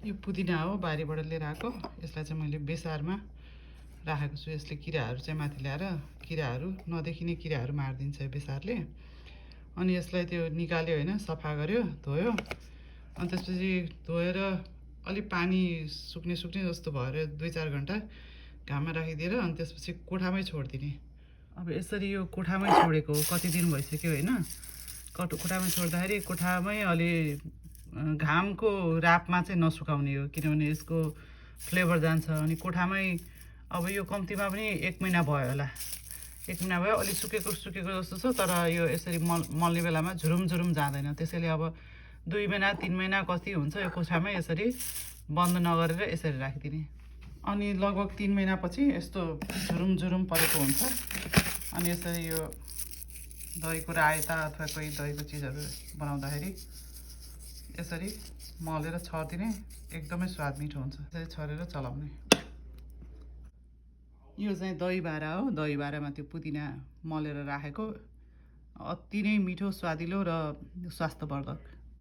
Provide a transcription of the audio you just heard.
यो पुदिना हो, बारीबाट लिएर आएको। यसलाई चाहिँ मैले बेसारमा राखेको छु। यसले किराहरू चाहिँ माथि ल्याएर किराहरू नदेखिने किराहरू मारिदिन्छ यो बेसारले। अनि यसलाई त्यो निकाल्यो होइन, सफा गर्यो, धोयो। अनि त्यसपछि धोएर अलिक पानी सुक्ने जस्तो भएर 2-4 घन्टा घाममा राखिदिएर अनि त्यसपछि कोठामै छोडिदिने। अब यसरी यो कोठामै छोडेको कति दिन भइसक्यो होइन। कोठामै छोड्दाखेरि कोठामै अलि घामको रापमा चाहिँ नसुकाउने हो, किनभने यसको फ्लेभर जान्छ। अनि कोठामै अब यो कम्तीमा पनि 1 महिना भयो होला। 1 महिना भयो, अलि सुकेको जस्तो छ। तर यो यसरी मल्ने बेलामा झुरुम जाँदैन। त्यसैले अब 2 महिना 3 महिना कति हुन्छ यो कोठामै यसरी बन्द नगरेर यसरी राखिदिने। अनि लगभग 3 महिनापछि यस्तो झुरुम परेको हुन्छ। अनि यसरी यो दहीको रायता अथवा कोही दहीको चिजहरू बनाउँदाखेरि यसरी मलेर छरिदिने, एकदमै स्वाद मिठो हुन्छ। यसरी छरेर चलाउने। यो चाहिँ दही बारा हो। दही बारामा त्यो पुदिना मलेर राखेको, अति नै मिठो, स्वादिलो र स्वास्थ्यवर्धक।